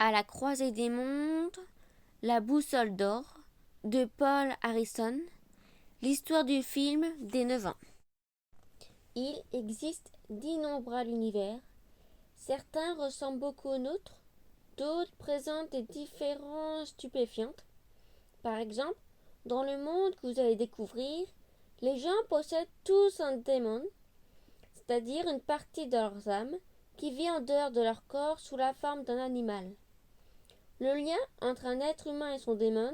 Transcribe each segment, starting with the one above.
À la croisée des mondes, La boussole d'or de Paul Harrison, l'histoire du film des 9 ans. Il existe d'innombrables univers. Certains ressemblent beaucoup aux nôtres, d'autres présentent des différences stupéfiantes. Par exemple, dans le monde que vous allez découvrir, les gens possèdent tous un démon, c'est-à-dire une partie de leurs âmes qui vit en dehors de leur corps sous la forme d'un animal. Le lien entre un être humain et son démon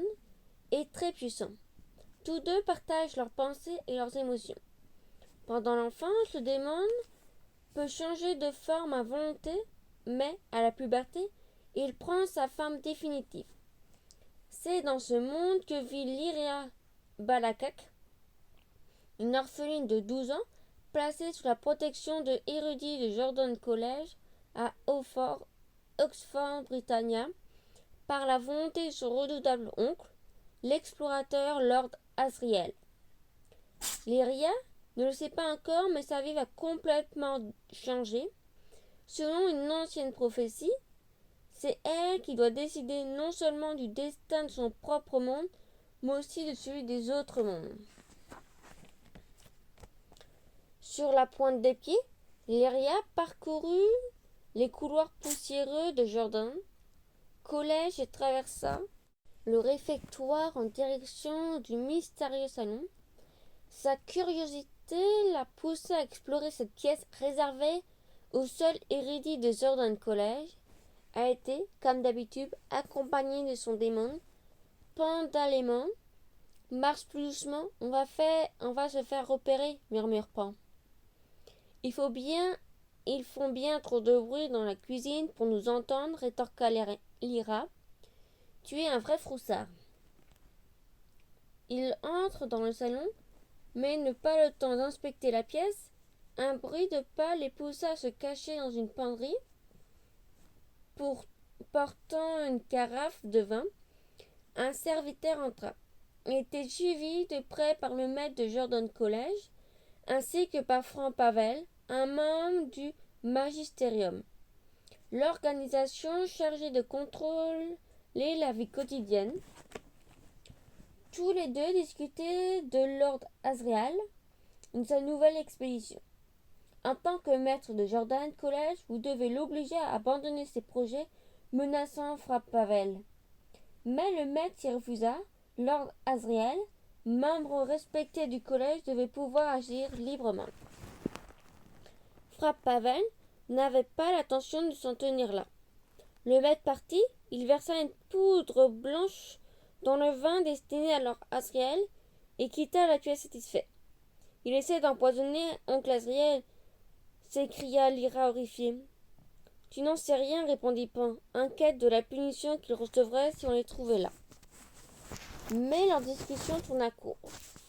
est très puissant. Tous deux partagent leurs pensées et leurs émotions. Pendant l'enfance, le démon peut changer de forme à volonté, mais à la puberté, il prend sa forme définitive. C'est dans ce monde que vit Lyria Balakak, une orpheline de 12 ans, placée sous la protection de érudits de Jordan College à Oxford, Britannia, par la volonté de son redoutable oncle, l'explorateur Lord Asriel. Lyria ne le sait pas encore, mais sa vie va complètement changer. Selon une ancienne prophétie, c'est elle qui doit décider non seulement du destin de son propre monde, mais aussi de celui des autres mondes. Sur la pointe des pieds, Lyria parcourut les couloirs poussiéreux de Jordan College et traversa le réfectoire en direction du mystérieux salon. Sa curiosité la poussa à explorer cette pièce réservée au seul érudit de Jordan College. A été, comme d'habitude, accompagné de son démon. Pan, marche plus doucement, on va se faire repérer, murmure Pan. Ils font bien trop de bruit dans la cuisine pour nous entendre, rétorqua Lyra. Tu es un vrai froussard. Il entre dans le salon, mais n'a pas le temps d'inspecter la pièce. Un bruit de pas les poussa à se cacher dans une penderie, portant une carafe de vin. Un serviteur entra. Il était suivi de près par le maître de Jordan College, ainsi que par Frank Pavel, un membre du magisterium, l'organisation chargée de contrôler la vie quotidienne. Tous les deux discutaient de Lord Asriel et de sa nouvelle expédition. En tant que maître de Jordan College, vous devez l'obliger à abandonner ses projets, menaçant Frank Pavel. Mais le maître s'y refusa. Lord Asriel, membre respecté du collège, devait pouvoir agir librement. Frank Pavel n'avait pas l'intention de s'en tenir là. Le maître partit, il versa une poudre blanche dans le vin destiné à Lord Asriel et quitta la pièce satisfait. Il essaie d'empoisonner oncle Asriel, s'écria Lyra horrifiée. Tu n'en sais rien, répondit Pan, inquiète de la punition qu'il recevrait si on les trouvait là. Mais leur discussion tourna court.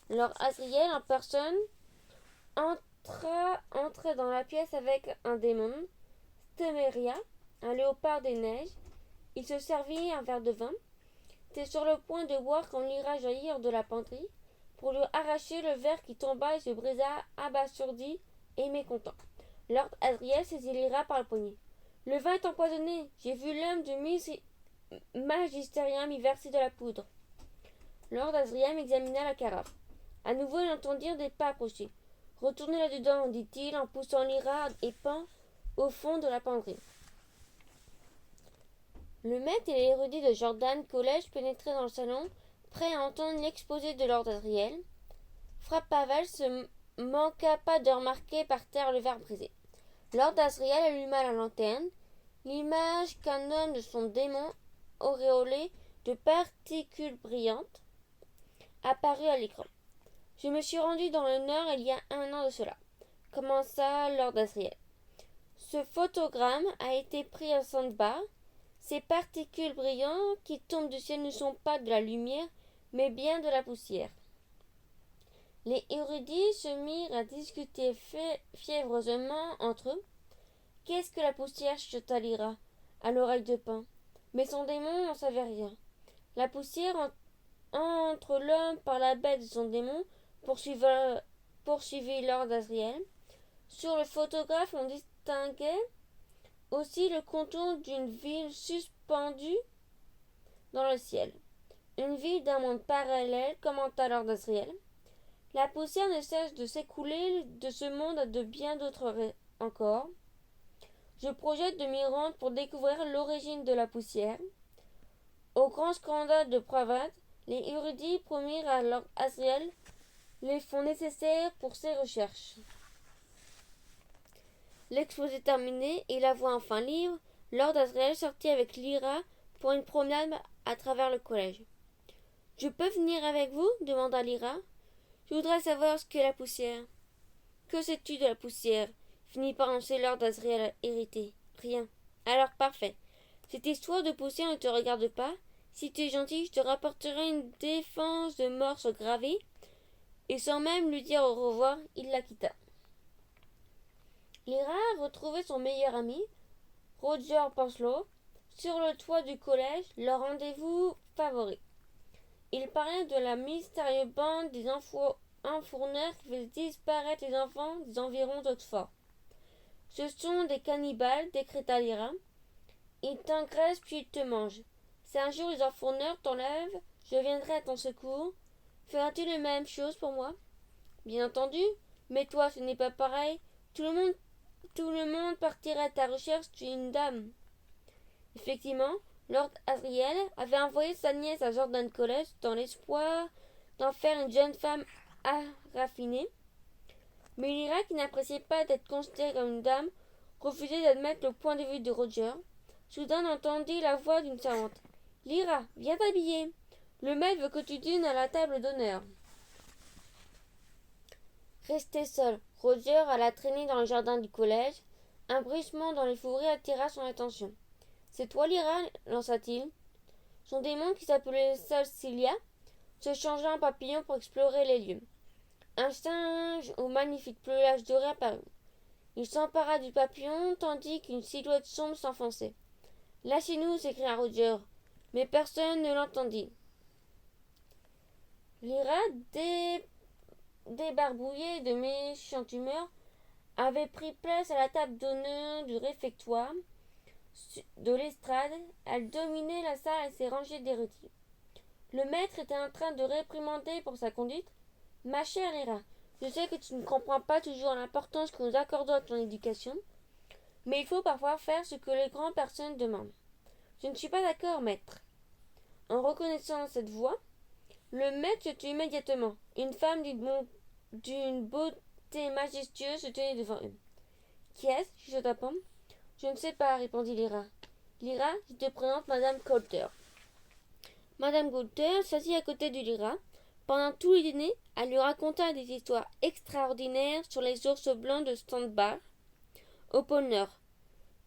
Lord Asriel en personne entrait dans la pièce avec un démon, Stéméria, un léopard des neiges. Il se servit un verre de vin, était sur le point de boire quand Lyra jaillir de la penderie pour lui arracher le verre qui tomba et se brisa, abasourdi et mécontent. Lord Asriel saisit Lyra par le poignet. Le vin est empoisonné. J'ai vu l'homme du magisterium y verser de la poudre. Lord Asriel examina la carafe. À nouveau, ils entendirent des pas approcher. Retournez là-dedans, dit-il en poussant Lyra et Pan au fond de la penderie. Le maître et l'érudit de Jordan College pénétraient dans le salon, prêts à entendre l'exposé de Lord Asriel. Frank Pavel se manqua pas de remarquer par terre le verre brisé. Lord Asriel alluma la lanterne. L'image qu'un homme de son démon, auréolé de particules brillantes, apparut à l'écran. Je me suis rendu dans le Nord il y a 1 an de cela, commença Lord Asriel. Ce photogramme a été pris à Sandbar. Ces particules brillantes qui tombent du ciel ne sont pas de la lumière, mais bien de la poussière. Les érudits se mirent à discuter fiévreusement entre eux. Qu'est-ce que la poussière, chuchota Lyra à l'oreille de Pan. Mais son démon n'en savait rien. La poussière entre l'homme par la bête de son démon, poursuivit Lord Asriel. Sur le photographe, on distinguait aussi le contour d'une ville suspendue dans le ciel. Une ville d'un monde parallèle, commenta Lord Asriel. La poussière ne cesse de s'écouler de ce monde à de bien d'autres encore. Je projette de m'y rendre pour découvrir l'origine de la poussière. Au grand scandale de Pravate, les érudits promirent à Lord Asriel les fonds nécessaires pour ses recherches. L'exposé terminé et la voie enfin libre, Lord Asriel sortit avec Lyra pour une promenade à travers le collège. « Je peux venir avec vous » demanda Lyra. « Je voudrais savoir ce qu'est la poussière. »« Que sais-tu de la poussière » finit par annoncer Lord Asriel irrité. « Rien. »« Alors parfait. Cette histoire de poussière ne te regarde pas. Si tu es gentil, je te rapporterai une défense de morse gravée. » Et sans même lui dire au revoir, il la quitta. Lyra retrouvait son meilleur ami, Roger Panslow, sur le toit du collège, leur rendez-vous favori. Il parlait de la mystérieuse bande des enfourneurs qui fait disparaître les enfants des environs d'Oxford. « Ce sont des cannibales, décréta Lyra. Ils t'engraissent puis ils te mangent. Si un jour les enfourneurs t'enlèvent, je viendrai à ton secours. Feras-tu la même chose pour moi ? Bien entendu, mais toi ce n'est pas pareil. Tout le monde partirait à ta recherche d'une dame. Effectivement, Lord Asriel avait envoyé sa nièce à Jordan College dans l'espoir d'en faire une jeune femme raffinée. Mais Lyra, qui n'appréciait pas d'être considérée comme une dame, refusait d'admettre le point de vue de Roger. Soudain, on entendit la voix d'une servante. « Lyra, viens t'habiller. Le maître veut que tu dînes à la table d'honneur. » Resté seul, Roger alla traîner dans le jardin du collège. Un bruissement dans les fourrés attira son attention. « C'est toi, Lyra » lança-t-il. Son démon, qui s'appelait Salsilia, se changea en papillon pour explorer les lieux. Un singe au magnifique pelage doré apparut. Il s'empara du papillon tandis qu'une silhouette sombre s'enfonçait. « Lâchez-nous » s'écria Roger, mais personne ne l'entendit. Lyra, débarbouillée de méchante humeur, avait pris place à la table d'honneur du réfectoire de l'estrade. Elle dominait la salle avec ses rangées d'érudits. Le maître était en train de réprimander pour sa conduite. « Ma chère Lyra, je sais que tu ne comprends pas toujours l'importance que nous accordons à ton éducation, mais il faut parfois faire ce que les grandes personnes demandent. » « Je ne suis pas d'accord, maître. » En reconnaissant cette voix, le maître se tut immédiatement. Une femme d'une beauté majestueuse se tenait devant eux. « Qui est-ce » chuchota Pomme. « Je ne sais pas, répondit Lyra. Lyra, je te présente Madame Coulter. » Madame Coulter s'assit à côté de Lyra. Pendant tout le dîner, elle lui raconta des histoires extraordinaires sur les ours blancs de Standbar, au pôle Nord.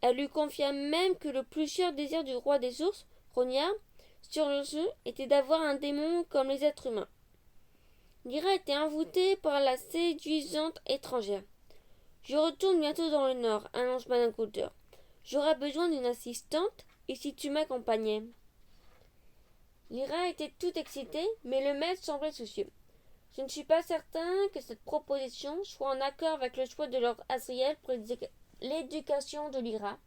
Elle lui confia même que le plus cher désir du roi des ours, Rognard, sur le jeu, était d'avoir un démon comme les êtres humains. Lyra était envoûtée par la séduisante étrangère. « Je retourne bientôt dans le Nord, » annonce Madame Coulter. « J'aurai besoin d'une assistante, et si tu m'accompagnais ?» Lyra était toute excitée, mais le maître semblait soucieux. « Je ne suis pas certain que cette proposition soit en accord avec le choix de Lord Asriel pour l'éducation de Lyra. »«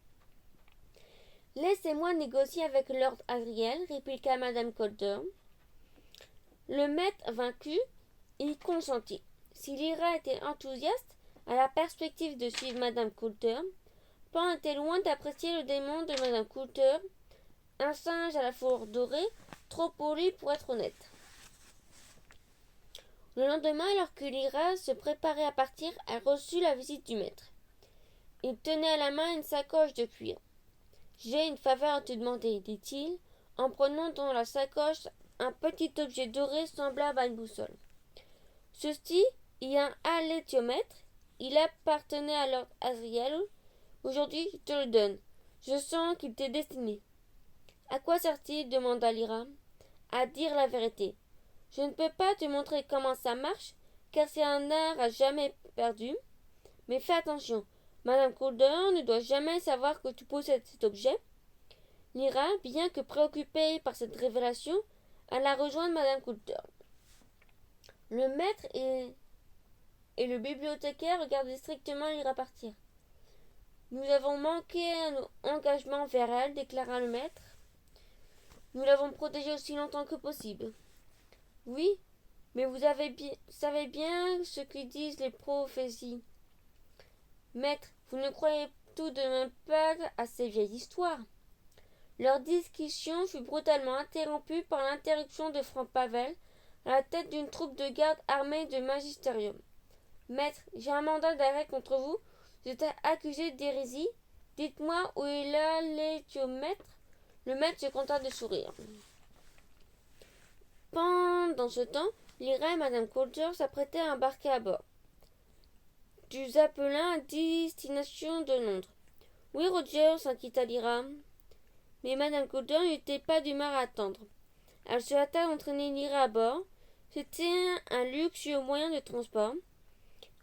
Laissez-moi négocier avec Lord Asriel, répliqua Madame Coulter. Le maître vaincu y consentit. Si Lyra était enthousiaste à la perspective de suivre Madame Coulter, Pan était loin d'apprécier le démon de Madame Coulter, un singe à la fourrure dorée, trop poli pour être honnête. Le lendemain, alors que Lyra se préparait à partir, elle reçut la visite du maître. Il tenait à la main une sacoche de cuir. « J'ai une faveur à te demander, dit-il, en prenant dans la sacoche un petit objet doré semblable à une boussole. Ceci est un alétiomètre. Il appartenait à Lord Asriel. Aujourd'hui, je te le donne. Je sens qu'il t'est destiné. »« À quoi sert-il » demanda Lyra. « À dire la vérité. Je ne peux pas te montrer comment ça marche, car c'est un art à jamais perdu. Mais fais attention. Madame Coulter ne doit jamais savoir que tu possèdes cet objet. » Lyra, bien que préoccupée par cette révélation, alla rejoindre Madame Coulter. Le maître et le bibliothécaire regardaient strictement Lyra partir. Nous avons manqué à nos engagements envers elle, déclara le maître. Nous l'avons protégée aussi longtemps que possible. Oui, mais vous savez bien ce que disent les prophéties. Maître, vous ne croyez tout de même pas à ces vieilles histoires. Leur discussion fut brutalement interrompue par l'interruption de Franc Pavel, à la tête d'une troupe de garde armée de magisterium. Maître, j'ai un mandat d'arrêt contre vous. Vous êtes accusé d'hérésie. Dites-moi où est l'éthiomètre. Le maître se contenta de sourire. Pendant ce temps, Lyra et Madame Coulter s'apprêtaient à embarquer à bord du Zeppelin à destination de Londres. Oui, Roger, s'inquiéta Lyra. Mais Madame Coulter n'était pas d'humeur à attendre. Elle se hâta d'entraîner Lyra à bord. C'était un luxueux moyen de transport.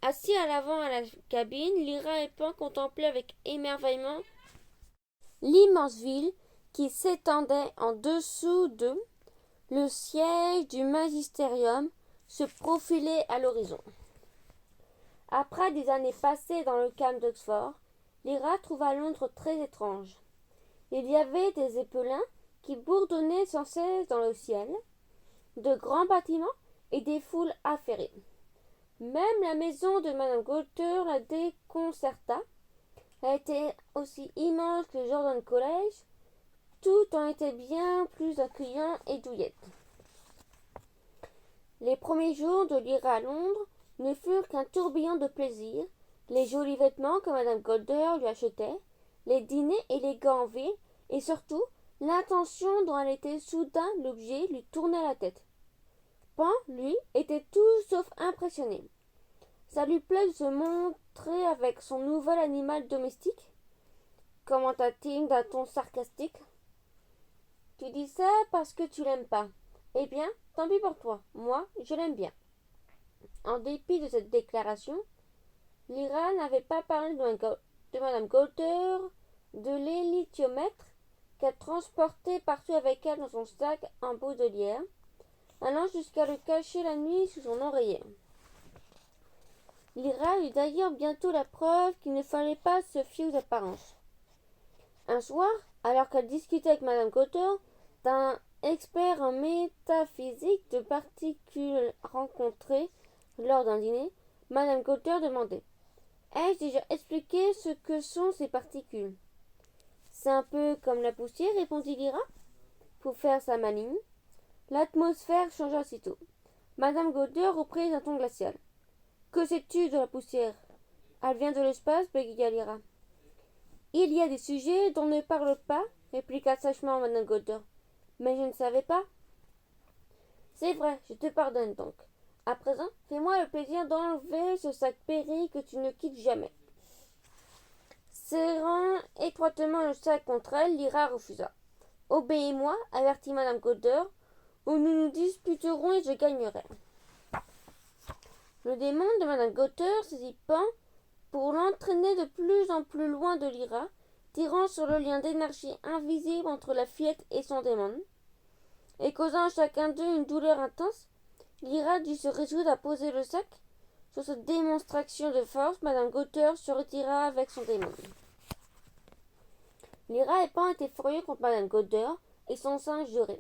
Assis à l'avant à la cabine, Lyra et Pan contemplaient avec émerveillement l'immense ville qui s'étendait en dessous d'eux. Le siège du magisterium se profilait à l'horizon. Après des années passées dans le camp d'Oxford, Lyra trouva Londres très étrange. Il y avait des zeppelins qui bourdonnaient sans cesse dans le ciel, de grands bâtiments et des foules affairées. Même la maison de Madame Coulter la déconcerta. Elle était aussi immense que Jordan College, tout en était bien plus accueillant et douillette. Les premiers jours de Lyra à Londres ne furent qu'un tourbillon de plaisir. Les jolis vêtements que Madame Coulter lui achetait, les dîners élégants en ville, et surtout l'attention dont elle était soudain l'objet lui tournait la tête. Pan, lui, était tout sauf impressionné. Ça lui plaît de se montrer avec son nouvel animal domestique, commenta-t-il d'un ton sarcastique. Tu dis ça parce que tu l'aimes pas. Eh bien, tant pis pour toi. Moi, je l'aime bien. En dépit de cette déclaration, Lyra n'avait pas parlé de Madame Coulter, de l'hélithiomètre qu'elle transportait partout avec elle dans son sac en bout de lierre, allant jusqu'à le cacher la nuit sous son oreiller. Lyra eut d'ailleurs bientôt la preuve qu'il ne fallait pas se fier aux apparences. Un soir, alors qu'elle discutait avec Madame Coulter d'un expert en métaphysique de particules rencontrées lors d'un dîner, Madame Coulter demandait: ai-je déjà expliqué ce que sont ces particules? C'est un peu comme la poussière, répondit Lyra. Pour faire sa maligne, l'atmosphère changea aussitôt. Madame Coulter reprit d'un ton glacial: que sais-tu de la poussière? Elle vient de l'espace, bégaya Lyra. Il y a des sujets dont on ne parle pas, répliqua sèchement Madame Coulter. Mais je ne savais pas. C'est vrai, je te pardonne donc. À présent, fais-moi le plaisir d'enlever ce sac péri que tu ne quittes jamais. Serrant étroitement le sac contre elle, Lyra refusa. Obéis-moi, avertit Madame Coulter, ou nous nous disputerons et je gagnerai. Le démon de Madame Coulter saisit Pan pour l'entraîner de plus en plus loin de Lyra, tirant sur le lien d'énergie invisible entre la fillette et son démon, et causant à chacun d'eux une douleur intense. Lyra dut se résoudre à poser le sac. Sur cette démonstration de force, Madame Coulter se retira avec son démon. Lyra et Pan étaient furieux contre Madame Coulter et son singe jurait.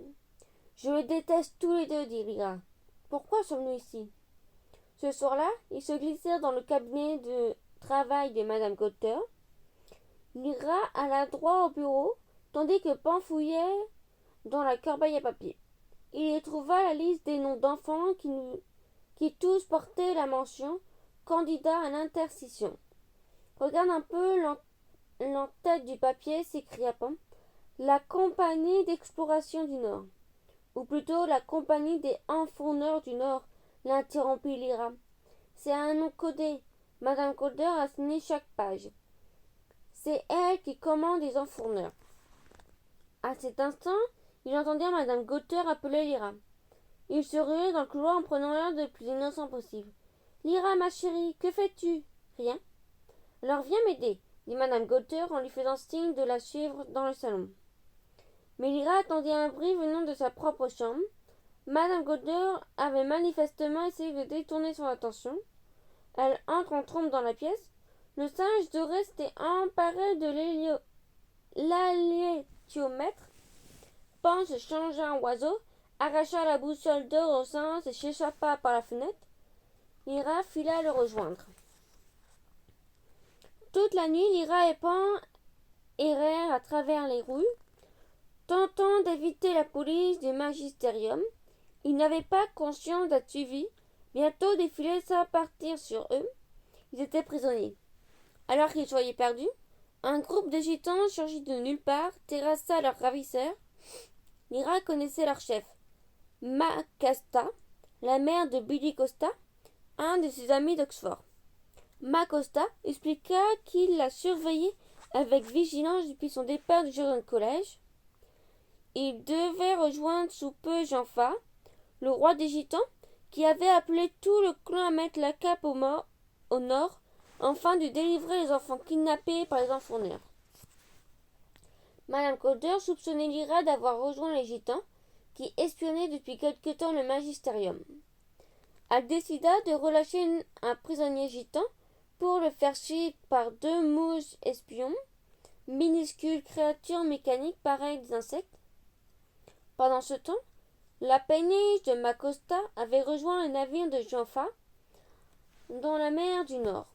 Je les déteste tous les deux, dit Lyra. Pourquoi sommes-nous ici? Ce soir-là, ils se glissèrent dans le cabinet de travail de Madame Coulter. Lyra alla droit au bureau, tandis que Pan fouillait dans la corbeille à papier. Il y trouva la liste des noms d'enfants qui tous portaient la mention candidat à l'intercision. Regarde un peu l'entête du papier, s'écria Pan. La compagnie d'exploration du Nord. Ou plutôt la compagnie des enfourneurs du Nord, l'interrompit Lyra. C'est un nom codé. Madame Coulter a signé chaque page. C'est elle qui commande les enfourneurs. À cet instant, ils entendirent Madame Coulter appeler Lyra. Ils se ruaient dans le couloir en prenant l'air le plus innocent possible. Lyra, ma chérie, que fais-tu? Rien. Alors viens m'aider, dit Madame Coulter en lui faisant signe de la suivre dans le salon. Mais Lyra attendit un bruit venant de sa propre chambre. Madame Coulter avait manifestement essayé de détourner son attention. Elle entre en trompe dans la pièce. Le singe doré s'était emparé de l'alétiomètre. Pan se changea en oiseau, arracha la boussole d'or au singe et s'échappa par la fenêtre. Lyra fila le rejoindre. Toute la nuit, Lyra et Pan errèrent à travers les rues, tentant d'éviter la police du magisterium. Ils n'avaient pas conscience d'être suivis. Bientôt, des filets s'abattirent sur eux. Ils étaient prisonniers. Alors qu'ils se voyaient perdus, un groupe de gitans surgit de nulle part, terrassa leurs ravisseurs. Lyra connaissait leur chef, Macasta, la mère de Billy Costa, un de ses amis d'Oxford. Macosta expliqua qu'il la surveillait avec vigilance depuis son départ du jardin de collège. Il devait rejoindre sous peu Janfa, le roi des gitans, qui avait appelé tout le clan à mettre la cape au nord, afin de délivrer les enfants kidnappés par les enfourneurs. Madame Calder soupçonnait Lyra d'avoir rejoint les gitans, qui espionnaient depuis quelque temps le magisterium. Elle décida de relâcher un prisonnier gitan pour le faire suivre par 2 mouches espions, minuscules créatures mécaniques pareilles des insectes. Pendant ce temps, la péniche de Macosta avait rejoint le navire de Janfa dans la mer du Nord.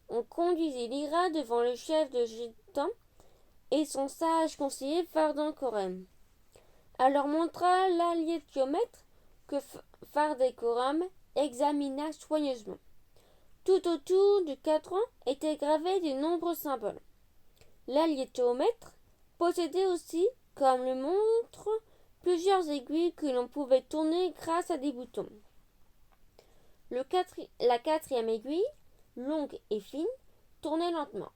On conduisit Lyra devant le chef de gitan et son sage conseiller Fardancorum. Elle leur montra l'alétiomètre que Fardancorum examina soigneusement. Tout autour du cadran étaient gravés de nombreux symboles. L'alétiomètre possédait aussi, comme le montre, plusieurs aiguilles que l'on pouvait tourner grâce à des boutons. La 4e aiguille, longue et fine, tournait lentement.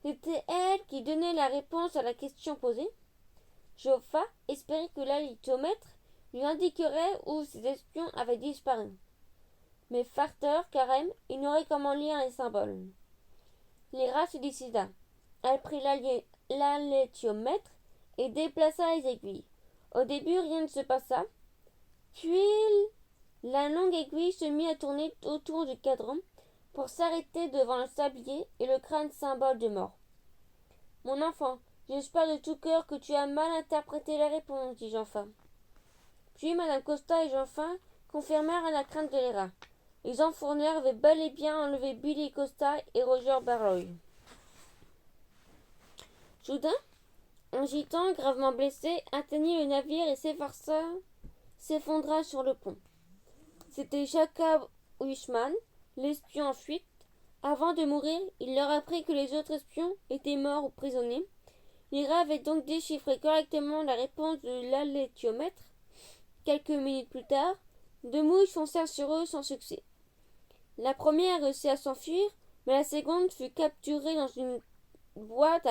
C'était elle qui donnait la réponse à la question posée. Joffa espérait que l'alétiomètre lui indiquerait où ses espions avaient disparu. Mais Farter, Carême, ignorait comment lire les symboles. Lyra se décida. Elle prit l'alétiomètre et déplaça les aiguilles. Au début, rien ne se passa. Puis, la longue aiguille se mit à tourner autour du cadran pour s'arrêter devant le sablier et le crâne symbole de mort. « Mon enfant, j'espère de tout cœur que tu as mal interprété la réponse, dit Janfa. Puis Madame Costa et Janfa confirmèrent la crainte de Lyra. Les enfourneurs avaient bel et bien enlevé Billy Costa et Roger Barlow. Soudain, un gitan gravement blessé atteignit le navire et s'effondra sur le pont. C'était Jacob Wishman, l'espion en fuite. Avant de mourir, il leur apprit que les autres espions étaient morts ou prisonniers. Lyra avait donc déchiffré correctement la réponse de l'alétiomètre. Quelques minutes plus tard, 2 mouches foncèrent sur eux sans succès. La première réussit à s'enfuir, mais la seconde fut capturée dans une boîte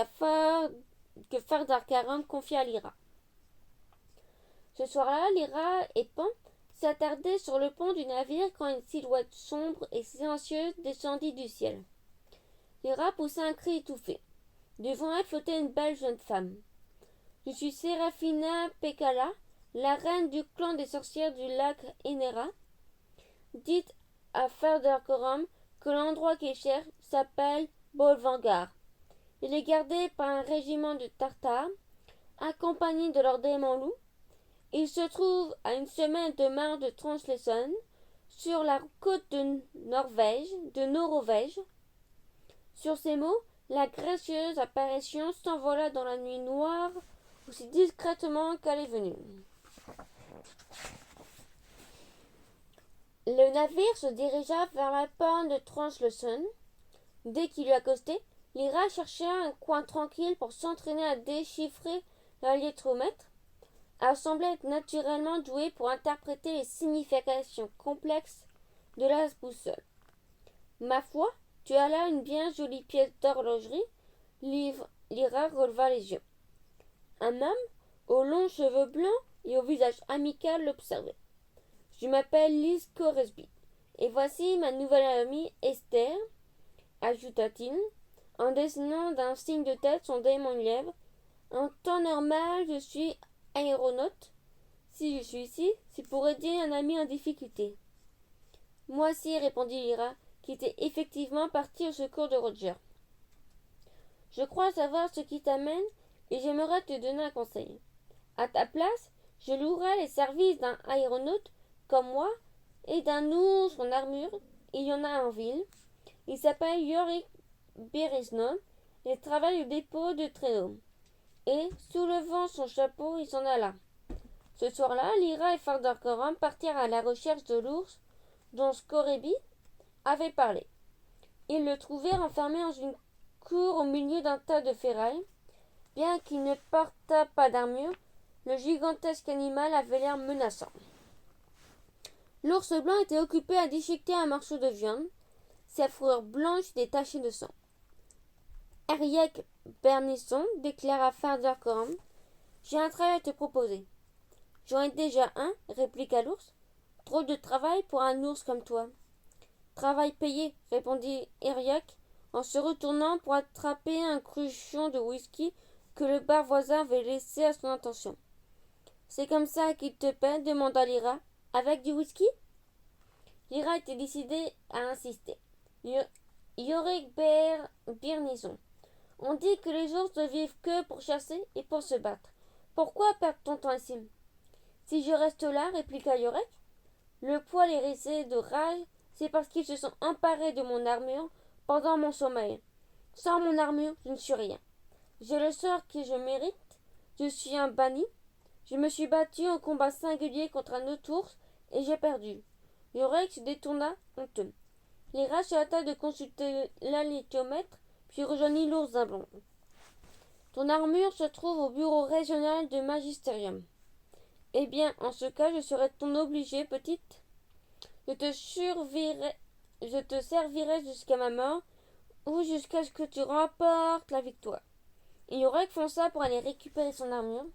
que Fardancorum confia à Lyra. Ce soir-là, Lyra et Pan s'attardaient sur le pont du navire quand une silhouette sombre et silencieuse descendit du ciel. Lyra poussa un cri étouffé. Devant elle flottait une belle jeune femme. « Je suis Séraphina Pekala, la reine du clan des sorcières du lac Enera. Dites à Fardancorum que l'endroit qui est cher s'appelle Bolvangar. Il est gardé par un régiment de Tartares, accompagné de leur démon loup. Il se trouve à une semaine de marche de Translesson, sur la côte de Norovège. » Sur ces mots, la gracieuse apparition s'envola dans la nuit noire aussi discrètement qu'elle est venue. Le navire se dirigea vers la pointe de Translesson. Dès qu'il eut accosté, Lyra chercha un coin tranquille pour s'entraîner à déchiffrer l'alétiomètre. Elle semblait être naturellement douée pour interpréter les significations complexes de la boussole. « Ma foi, tu as là une bien jolie pièce d'horlogerie. » Lyra releva les yeux. Un homme, aux longs cheveux blancs et au visage amical, l'observait. « Je m'appelle Liz Coresby, et voici ma nouvelle amie Esther, » ajouta-t-il, en dessinant d'un signe de tête son démon lièvre. « En temps normal, je suis aéronaute. Si je suis ici, c'est pour aider un ami en difficulté. »« Moi aussi, répondit Lyra, qui était effectivement partie au secours de Roger. Je crois savoir ce qui t'amène et j'aimerais te donner un conseil. À ta place, je louerais les services d'un aéronaute comme moi et d'un ours en armure. Il y en a en ville. Il s'appelle Yorick Beresnon et travaille au dépôt de traîneau. Et, soulevant son chapeau, il s'en alla. Ce soir-là, Lyra et Fardercorum partirent à la recherche de l'ours dont Scoreby avait parlé. Ils le trouvèrent enfermé dans une cour au milieu d'un tas de ferrailles. Bien qu'il ne portât pas d'armure, le gigantesque animal avait l'air menaçant. L'ours blanc était occupé à déchiqueter un morceau de viande, sa fourrure blanche était tachée de sang. Eric Bernisson déclara Fardercorum. J'ai un travail à te proposer. J'en ai déjà un, répliqua l'ours. Trop de travail pour un ours comme toi. Travail payé, répondit Eric en se retournant pour attraper un cruchon de whisky que le bar voisin avait laissé à son intention. C'est comme ça qu'il te paie, demanda Lyra. Avec du whisky? Lyra était décidée à insister. Yorick Birnison. On dit que les ours ne vivent que pour chasser et pour se battre. Pourquoi perdre ton temps ici? Si je reste là, répliqua Yorick, le poil hérissé de rage, c'est parce qu'ils se sont emparés de mon armure pendant mon sommeil. Sans mon armure, je ne suis rien. J'ai le sort que je mérite. Je suis un banni. Je me suis battu en combat singulier contre un autre ours et j'ai perdu. Yorick se détourna honteux. Lyra se hâta de consulter l'alithomètre, puis rejoignit l'ours d'un blond. Ton armure se trouve au bureau régional de Magisterium. Eh bien, en ce cas, je serai ton obligée, petite. Je te servirai jusqu'à ma mort ou jusqu'à ce que tu remportes la victoire. Et Yorick fonça pour aller récupérer son armure.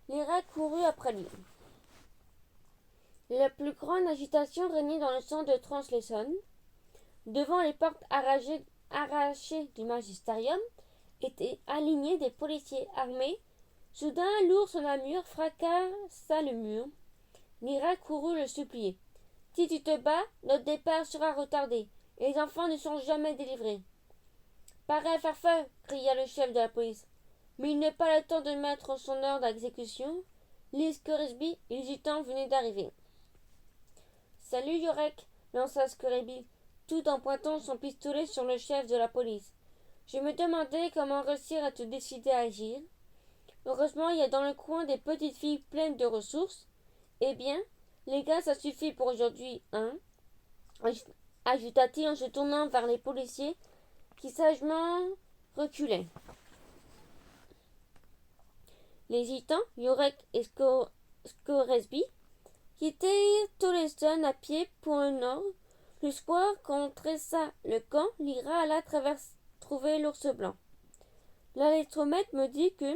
Lyra courut après lui. La plus grande agitation régnait dans le centre de Translation. Devant les portes arrachées du magisterium étaient alignés des policiers armés. Soudain, l'ours en armure fracassa le mur. Lyra courut le supplier. Si tu te bats, notre départ sera retardé, et les enfants ne seront jamais délivrés. Pareil à faire feu, cria le chef de la police. Mais il n'est pas le temps de mettre son ordre d'exécution. Lee Scoresby et les gitans venaient d'arriver. Salut, Yorick, lança Scoresby, tout en pointant son pistolet sur le chef de la police. Je me demandais comment réussir à te décider à agir. Heureusement, il y a dans le coin des petites filles pleines de ressources. Eh bien, les gars, ça suffit pour aujourd'hui, hein, ajouta-t-il en se tournant vers les policiers qui sagement reculaient. Les gitans, Yorick et Scoresby, quittèrent Toleston à pied pour le nord. Le soir, quand on tressa le camp, Lyra alla trouver l'ours blanc. L'allectromètre me dit que,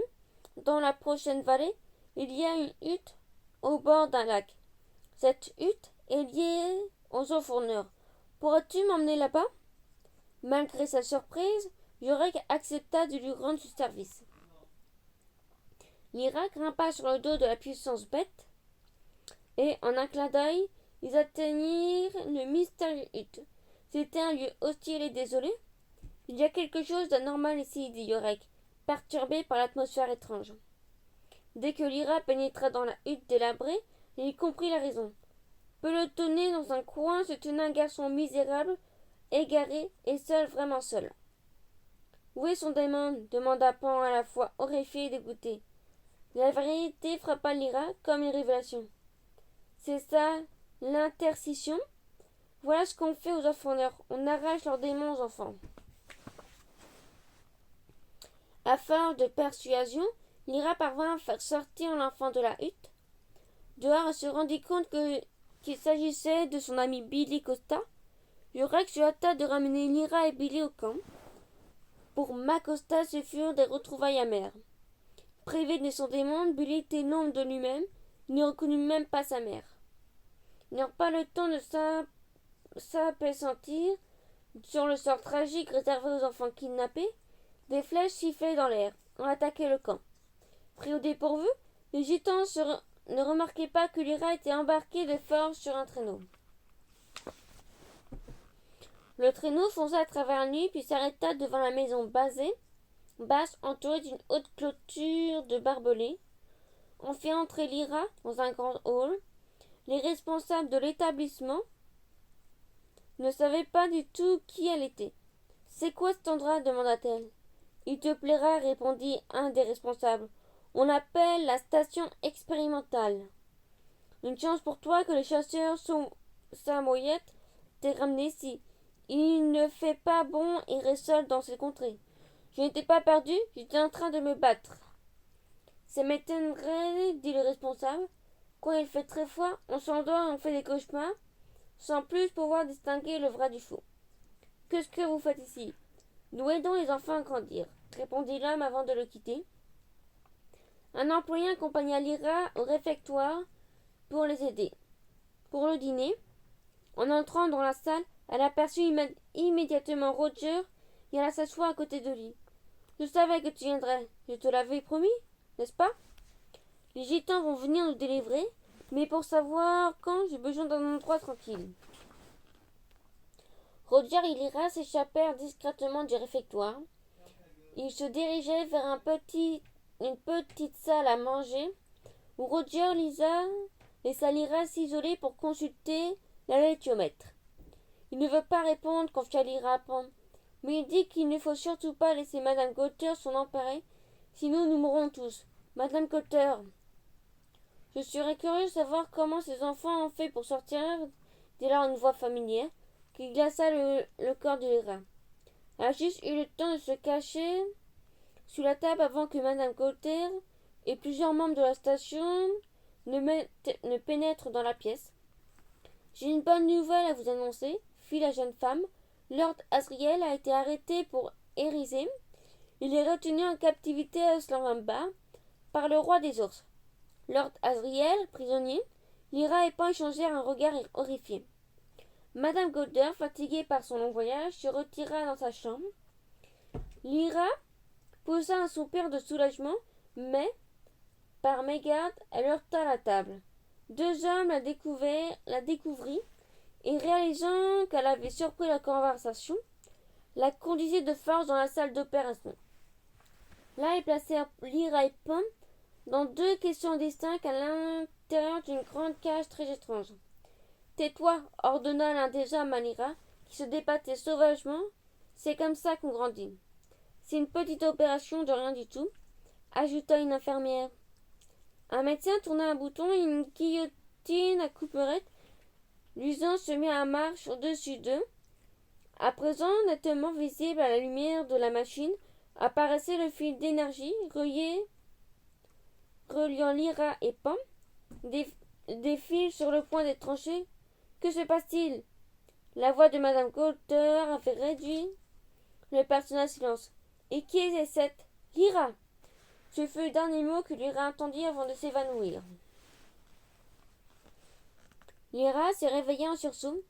dans la prochaine vallée, il y a une hutte au bord d'un lac. Cette hutte est liée aux enfourneurs. Pourrais-tu m'emmener là-bas? Malgré sa surprise, Yorick accepta de lui rendre ce service. Lyra grimpa sur le dos de la puissante bête, et, en un clin d'œil, ils atteignirent une mystérieuse hutte. C'était un lieu hostile et désolé. Il y a quelque chose d'anormal ici, dit Yorick, perturbé par l'atmosphère étrange. Dès que Lyra pénétra dans la hutte délabrée, il comprit la raison. Pelotonné dans un coin se tenait un garçon misérable, égaré et seul, vraiment seul. Où est son démon? Demanda Pan à la fois horrifié et dégoûté. La vérité frappa Lyra comme une révélation. C'est ça, l'intercision? Voilà ce qu'on fait aux enfants. On arrache leurs démons aux enfants. À force de persuasion, Lyra parvint à faire sortir l'enfant de la hutte. Dehors, elle se rendit compte qu'il s'agissait de son ami Billy Costa. Yorick se hâta de ramener Lyra et Billy au camp. Pour Macosta, ce furent des retrouvailles amères. Privé de son démon, Billy était l'ombre de lui-même. Il ne reconnut même pas sa mère. N'ayant pas le temps de s'appesantir sur le sort tragique réservé aux enfants kidnappés, des flèches sifflaient dans l'air. On attaquait le camp. Pris au dépourvu, les gitans ne remarquaient pas que Lyra était embarquée de force sur un traîneau. Le traîneau fonça à travers la nuit puis s'arrêta devant la maison basée basse entourée d'une haute clôture de barbelés. On fait entrer Lyra dans un grand hall. Les responsables de l'établissement ne savaient pas du tout qui elle était. « C'est quoi cet endroit ?» demanda-t-elle. « Il te plaira, répondit un des responsables. On l'appelle la station expérimentale. Une chance pour toi que les chasseurs samoyèdes t'aient ramené ici. Il ne fait pas bon errer seul dans ces contrées. Je n'étais pas perdu, j'étais en train de me battre. » Ça m'étonnerait, dit le responsable. Quand il fait très froid, on s'endort et on fait des cauchemars, sans plus pouvoir distinguer le vrai du faux. Qu'est-ce que vous faites ici? Nous aidons les enfants à grandir, répondit l'homme avant de le quitter. Un employé accompagna Lyra au réfectoire pour les aider. Pour le dîner, en entrant dans la salle, elle aperçut immédiatement Roger et alla s'asseoir à côté de lui. Je savais que tu viendrais, je te l'avais promis, n'est-ce pas? Les gitans vont venir nous délivrer, mais pour savoir quand, j'ai besoin d'un endroit tranquille. Roger et Lyra s'échappèrent discrètement du réfectoire. Ils se dirigeaient vers une petite salle à manger où Roger laissa Lyra s'isoler pour consulter la laitiomètre. Il ne veut pas répondre, confia Lyra, mais il dit qu'il ne faut surtout pas laisser Madame Coulter s'en emparer, sinon nous mourrons tous. Madame Coulter, je serais curieux de savoir comment ces enfants ont fait pour sortir, dit là une voix familière, qui glaça le corps de Lyra. Elle a juste eu le temps de se cacher sous la table avant que Madame Coulter et plusieurs membres de la station ne pénètrent dans la pièce. J'ai une bonne nouvelle à vous annoncer, fit la jeune femme. Lord Asriel a été arrêté pour hérésie. Il est retenu en captivité à Slavamba par le roi des ours. Lord Asriel, prisonnier, Lyra et Pan échangèrent un regard horrifié. Madame Coulter, fatiguée par son long voyage, se retira dans sa chambre. Lyra poussa un soupir de soulagement, mais, par mégarde, elle heurta la table. Deux hommes la découvrirent, et réalisant qu'elle avait surpris la conversation, la conduisit de force dans la salle d'opération. Là, ils placèrent Lyra et Pan dans deux questions distinctes à l'intérieur d'une grande cage très étrange. « Tais-toi, ordonna l'un des hommes à Lyra, qui se débattait sauvagement. C'est comme ça qu'on grandit. C'est une petite opération de rien du tout, ajouta une infirmière. Un médecin tourna un bouton et une guillotine à couperette luisante se mit en marche au-dessus d'eux. À présent, nettement visible à la lumière de la machine, apparaissait le fil d'énergie reliant Lyra et Pan. Des fils sur le point d'être tranchés. Que se passe-t-il? La voix de Madame Coulter avait réduit le personnage à silence. Et qui est cette Lyra? Ce fut le dernier mot que Lyra entendit avant de s'évanouir. Lyra s'est réveillée en sursaut.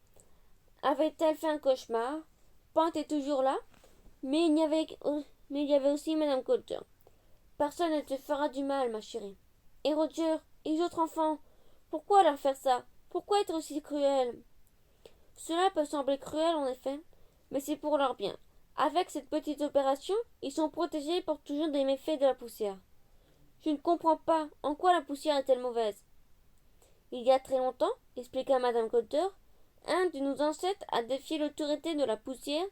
Avait-elle fait un cauchemar? Pan était toujours là, mais il y avait aussi Madame Coulter. Personne ne te fera du mal, ma chérie. Et Roger, et les autres enfants, pourquoi leur faire ça? Pourquoi être aussi cruel? Cela peut sembler cruel en effet, mais c'est pour leur bien. Avec cette petite opération, ils sont protégés pour toujours des méfaits de la poussière. Je ne comprends pas en quoi la poussière est-elle mauvaise. Il y a très longtemps, expliqua Madame Coulter, un de nos ancêtres a défié l'autorité de la poussière,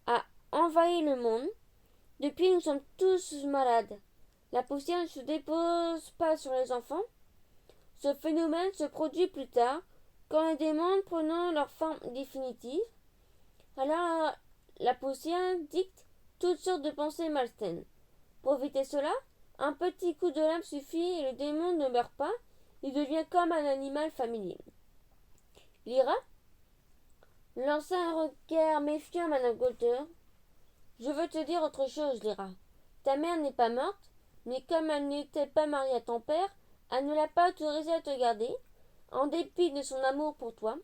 a envahi le monde. Depuis, nous sommes tous malades. La poussière ne se dépose pas sur les enfants. Ce phénomène se produit plus tard, quand les démons prenant leur forme définitive. Alors, la poussière dicte toutes sortes de pensées malsaines. Pour éviter cela, un petit coup de lame suffit et le démon ne meurt pas, il devient comme un animal familier. Lyra lança un regard méfiant à Madame Coulter. Je veux te dire autre chose, Lyra. Ta mère n'est pas morte, mais comme elle n'était pas mariée à ton père, elle ne l'a pas autorisée à te garder, en dépit de son amour pour toi.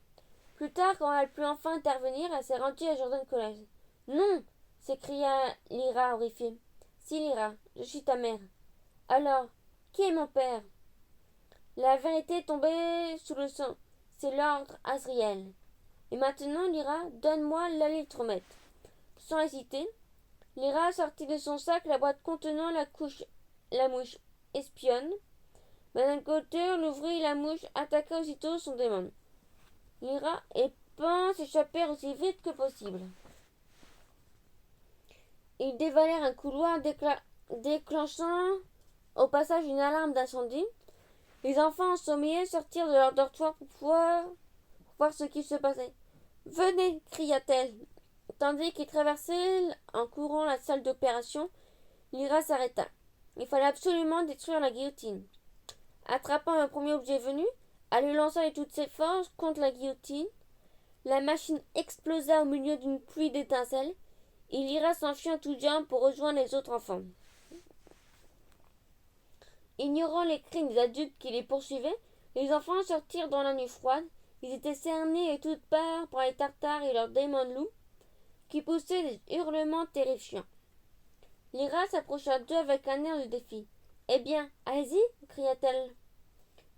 Plus tard, quand elle put enfin intervenir, elle s'est rendue à Jordan College. Non, s'écria Lyra horrifiée. Si, Lyra, je suis ta mère. Alors, qui est mon père? La vérité tombée sous le sang. C'est Lord Asriel. Et maintenant, Lyra, donne-moi l'électromètre. Sans hésiter, Lyra sortit de son sac la boîte contenant la mouche espionne. Madame Cotter l'ouvrit, la mouche attaqua aussitôt son démon. Lyra et Pan s'échappèrent aussi vite que possible. Ils dévalèrent un couloir déclenchant au passage une alarme d'incendie. Les enfants ensommeillés sortirent de leur dortoir pour voir ce qui se passait. « Venez !» cria-t-elle. Tandis qu'ils traversaient en courant la salle d'opération, Lyra s'arrêta. Il fallait absolument détruire la guillotine. Attrapant un premier objet venu, elle le lança de toutes ses forces contre la guillotine. La machine explosa au milieu d'une pluie d'étincelles et Lyra s'enfuit en tout jambes pour rejoindre les autres enfants. Ignorant les cris des adultes qui les poursuivaient, les enfants sortirent dans la nuit froide. Ils étaient cernés de toutes parts par les Tartares et leurs démons loups, qui poussaient des hurlements terrifiants. Lyra s'approcha d'eux avec un air de défi. « Eh bien, allez-y » cria-t-elle.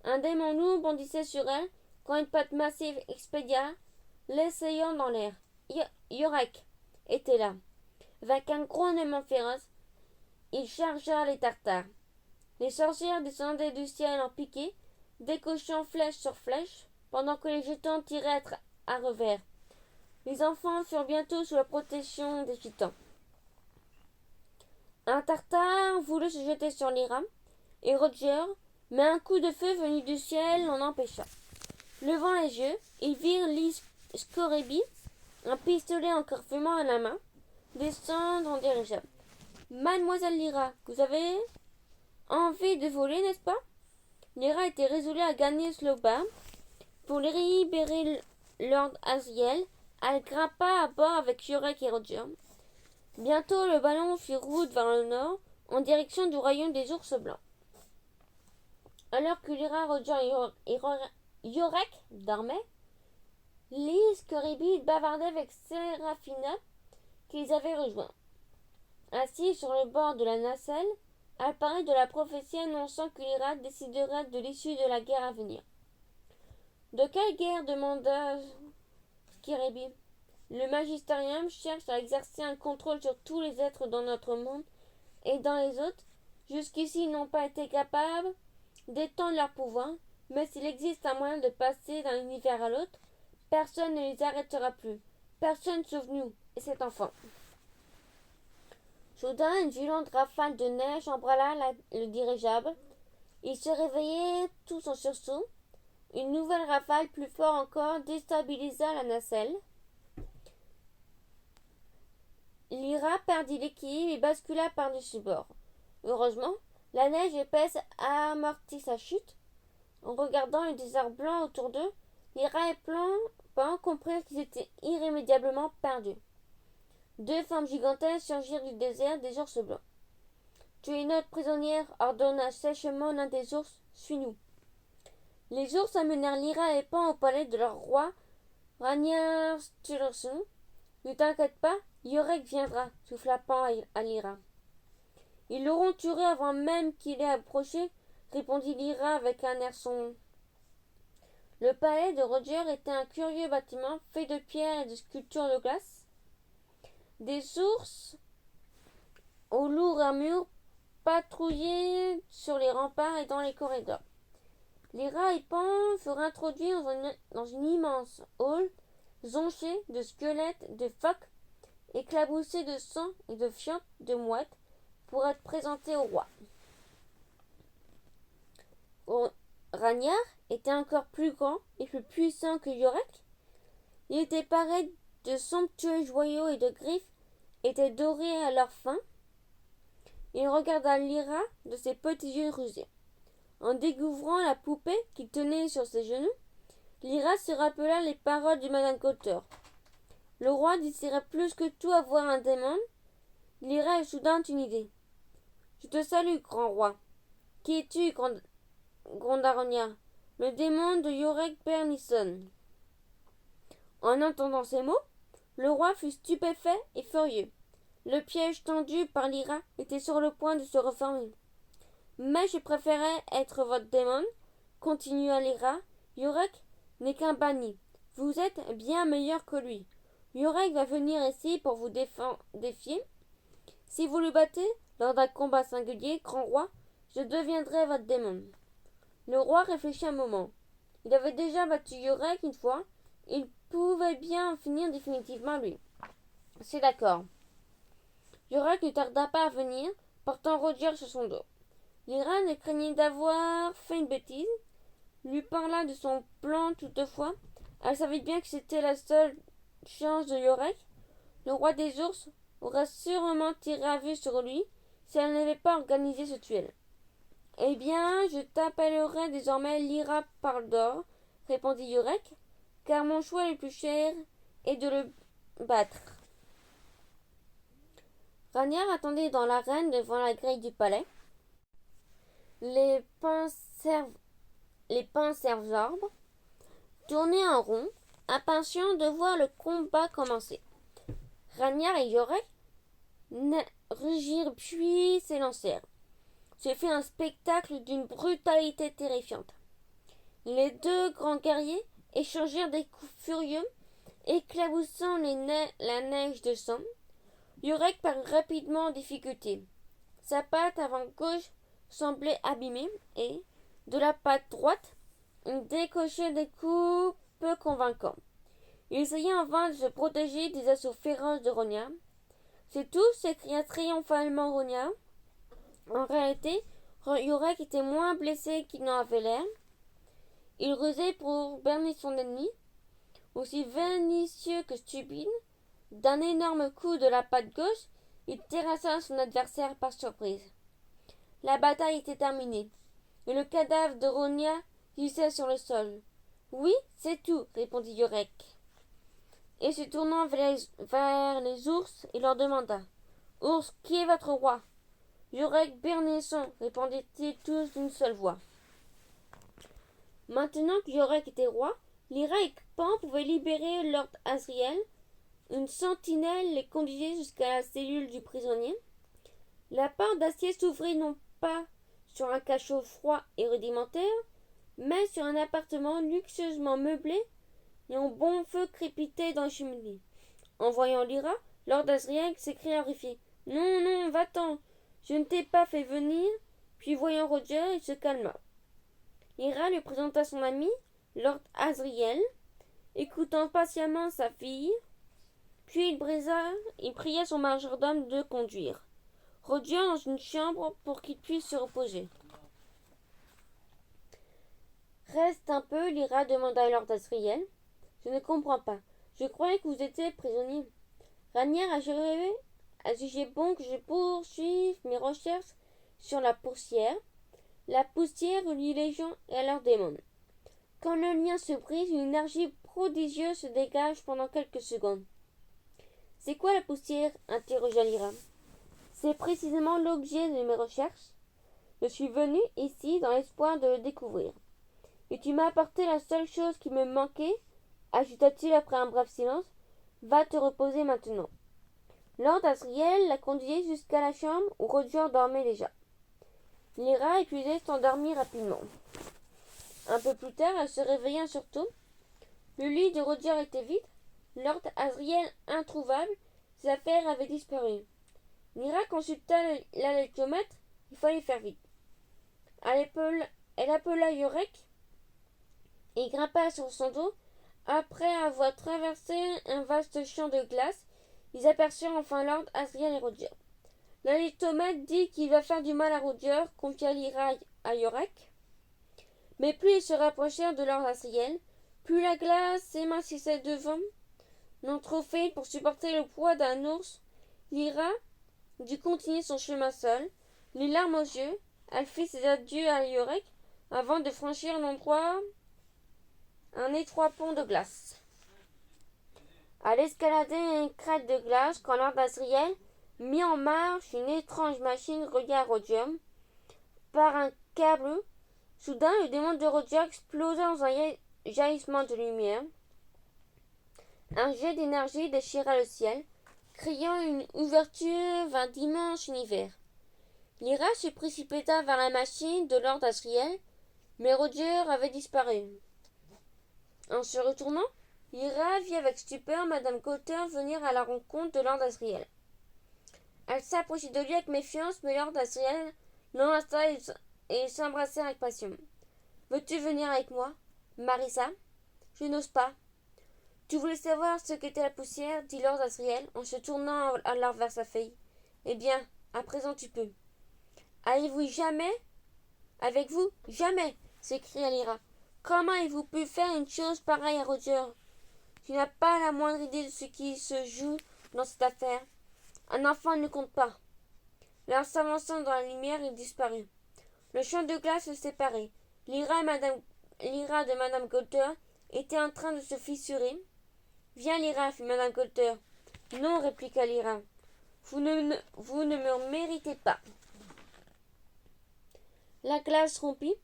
Un démon loup bondissait sur elle quand une patte massive expédia, l'essayant dans l'air. Yorek était là. Avec un grognement féroce, il chargea les Tartares. Les sorcières descendaient du ciel en piqué, décochant flèche sur flèche, pendant que les jetons tiraient à revers. Les enfants furent bientôt sous la protection des gitans. Un Tartare voulut se jeter sur Lyra et Roger, mais un coup de feu venu du ciel l'en empêcha. Levant les yeux, ils virent Liz Scoreby, un pistolet encore fumant à la main, descendre en dirigeable. « Mademoiselle Lyra, vous avez envie de voler, n'est-ce pas ?» Lyra était résolue à gagner Slowbar. Pour libérer Lord Asriel, elle grimpa à bord avec Yorek et Roger. Bientôt, le ballon fit route vers le nord, en direction du royaume des ours blancs. Alors que Lyra, Roger et Yorek dormaient, Liz Corriby bavardait avec Seraphina, qu'ils avaient rejoint. Assise sur le bord de la nacelle, elle parlait de la prophétie annonçant que Lyra déciderait de l'issue de la guerre à venir. « De quelle guerre ?» demanda Skerribi. « Le magisterium cherche à exercer un contrôle sur tous les êtres dans notre monde et dans les autres. Jusqu'ici, ils n'ont pas été capables d'étendre leur pouvoir, mais s'il existe un moyen de passer d'un univers à l'autre, personne ne les arrêtera plus. Personne sauf nous et cet enfant. » Soudain, une violente rafale de neige embrala le dirigeable. Ils se réveillaient tous en sursaut. Une nouvelle rafale, plus forte encore, déstabilisa la nacelle. Lyra perdit l'équilibre et bascula par-dessus bord. Heureusement, la neige épaisse amortit sa chute. En regardant le désert blanc autour d'eux, Lyra et Pan comprirent qu'ils étaient irrémédiablement perdus. Deux formes gigantesques surgirent du désert des ours blancs. « Tu es notre prisonnière, » ordonna sèchement l'un des ours. « Suis-nous. » Les ours amenèrent Lyra et Pan au palais de leur roi, Ragnar Sturluson. « Ne t'inquiète pas, Yorek viendra, » souffla Pan à Lyra. « Ils l'auront tué avant même qu'il ait approché, » répondit Lyra avec un air sombre. Le palais de Roger était un curieux bâtiment fait de pierre et de sculptures de glace. Des ours aux lourdes armures patrouillaient sur les remparts et dans les corridors. Lyra et Pan furent introduits dans une immense hall jonchée de squelettes de phoques, éclaboussés de sang et de fientes de mouettes pour être présentés au roi. Ragnar était encore plus grand et plus puissant que Yorek. Il était paré de somptueux joyaux et de griffes étaient dorés à leur fin. Il regarda Lyra de ses petits yeux rusés. En découvrant la poupée qu'il tenait sur ses genoux, Lyra se rappela les paroles de Madame Cotter. Le roi désirait plus que tout avoir un démon. Lyra eut soudain une idée. « Je te salue, grand roi. »« Qui es-tu, gronda Ragnar. »« Le démon de Yorek Bernison. » En entendant ces mots, le roi fut stupéfait et furieux. Le piège tendu par Lyra était sur le point de se refermer. « Mais je préférais être votre démon, » continua Lyra. « Yorek n'est qu'un banni. Vous êtes bien meilleur que lui. Yorek va venir ici pour vous défier. Si vous le battez, lors d'un combat singulier, grand roi, je deviendrai votre démon. Le roi réfléchit un moment. Il avait déjà battu Yorick une fois. Il pouvait bien en finir définitivement lui. C'est d'accord. Yorick ne tarda pas à venir, portant Roger sur son dos. Lyra ne craignait d'avoir fait une bêtise, lui parla de son plan toutefois. Elle savait bien que c'était la seule chance de Yorick. Le roi des ours aurait sûrement tiré à vue sur lui si elle n'avait pas organisé ce duel. Eh bien, je t'appellerai désormais Lyra Pardor, répondit Yorick, car mon choix le plus cher est de le battre. Ragnar attendait dans l'arène devant la grille du palais. Les pinces-arbres tournaient en rond, impatients de voir le combat commencer. Ragnar et Yorick rugirent puis s'élancèrent. Ce fut un spectacle d'une brutalité terrifiante. Les deux grands guerriers échangèrent des coups furieux, éclaboussant la neige de sang. Yorick parut rapidement en difficulté. Sa patte avant gauche semblait abîmée et, de la patte droite, il décochait des coups peu convaincants. Il essayait en vain de se protéger des assauts féroces de Ragnar. C'est tout, s'écria triomphalement Ragnar. En réalité, Yorick était moins blessé qu'il n'en avait l'air. Il rusait pour berner son ennemi, aussi pernicieux que stupide. D'un énorme coup de la patte gauche, il terrassa son adversaire par surprise. La bataille était terminée, et le cadavre de Ragnar gisait sur le sol. Oui, c'est tout, répondit Yorick. Et se tournant vers les ours, il leur demanda: Ours, qui est votre roi? Yorick Bernesson, répondirent-ils tous d'une seule voix. Maintenant que Yorick était roi, Lyra et Pan pouvaient libérer Lord Asriel. Une sentinelle les conduisait jusqu'à la cellule du prisonnier. La porte d'acier s'ouvrit non pas sur un cachot froid et rudimentaire, mais sur un appartement luxueusement meublé et un bon feu crépitait dans la cheminée. En voyant Lyra, Lord Asriel s'écria horrifié: Non, non, va-t'en, je ne t'ai pas fait venir. Puis voyant Roger, il se calma. Lyra lui présenta son ami, Lord Asriel, écoutant patiemment sa fille. Puis il pria son majordome de conduire Roger dans une chambre pour qu'il puisse se reposer. Reste un peu, Lyra demanda à Lord Asriel. Je ne comprends pas. Je croyais que vous étiez prisonnier. Ragnar a jugé bon que je poursuive mes recherches sur la poussière. La poussière relie les gens à leurs démons. Quand le lien se brise, une énergie prodigieuse se dégage pendant quelques secondes. C'est quoi la poussière? Interrogea Lyra. C'est précisément l'objet de mes recherches. Je suis venu ici dans l'espoir de le découvrir. Et tu m'as apporté la seule chose qui me manquait, ajouta-t-il après un bref silence. Va te reposer maintenant. Lord Asriel la conduisit jusqu'à la chambre où Roger dormait déjà. Lyra, épuisée, s'endormit rapidement. Un peu plus tard, elle se réveilla surtout. Le lit de Roger était vide. Lord Asriel introuvable, ses affaires avaient disparu. Lyra consulta l'altéomètre. Il fallait faire vite. Elle appela Yorick et grimpa sur son dos. Après avoir traversé un vaste champ de glace, ils aperçurent enfin Lord Asriel et Roger. L'altéomètre dit qu'il va faire du mal à Roger, confia Lyra à Yorick. Mais plus ils se rapprochèrent de Lord Asriel, plus la glace s'émincissait devant. Non trop faible pour supporter le poids d'un ours, Lyra dut continuer son chemin seule, les larmes aux yeux. Elle fit ses adieux à Yorick avant de franchir un étroit pont de glace. Elle escaladait une crête de glace quand Lord Asriel mit en marche une étrange machine reliée à Roger par un câble. Soudain, le démon de Roger explosa dans un jaillissement de lumière. Un jet d'énergie déchira le ciel, créant une ouverture vers d'immenses univers. Lyra se précipita vers la machine de Lord Asriel, mais Roger avait disparu. En se retournant, Lyra vit avec stupeur Madame Cotter venir à la rencontre de Lord Asriel. Elle s'approchait de lui avec méfiance, mais Lord Asriel l'enlaça et s'embrassèrent avec passion. Veux-tu venir avec moi, Marissa? Je n'ose pas. Tu voulais savoir ce qu'était la poussière, dit Lord Asriel en se tournant alors vers sa fille. Eh bien, à présent tu peux. Avez-vous jamais? Avec vous? Jamais! S'écria Lyra. Comment avez-vous pu faire une chose pareille à Roger? Tu n'as pas la moindre idée de ce qui se joue dans cette affaire. Un enfant ne compte pas. Alors s'avançant dans la lumière, il disparut. Le champ de glace se séparait. Lyra de Madame Coulter était en train de se fissurer. Viens, Lyra, fit Madame Coulter. Non, répliqua Lyra. Vous ne me méritez pas. La glace rompit.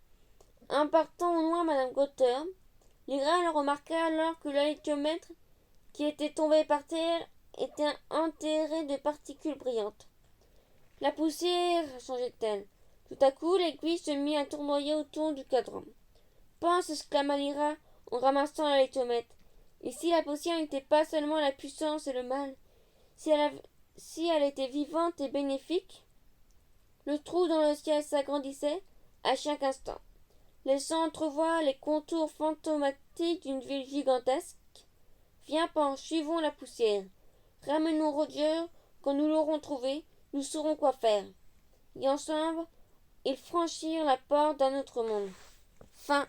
En partant au loin Madame Coulter, Lyra le remarqua alors que l'héliomètre qui était tombé par terre était enterré de particules brillantes. La poussière, songeait-elle. Tout à coup, l'aiguille se mit à tournoyer autour du cadran. Pense, exclama Lyra en ramassant la létomètre. Et si la poussière n'était pas seulement la puissance et le mal, si elle était vivante et bénéfique? Le trou dans le ciel s'agrandissait à chaque instant, laissant entrevoir les contours fantomatiques d'une ville gigantesque. Viens, Pan, suivons la poussière. Ramenons Roger. Quand nous l'aurons trouvé, nous saurons quoi faire. Et ensemble, ils franchirent la porte d'un autre monde. Fin.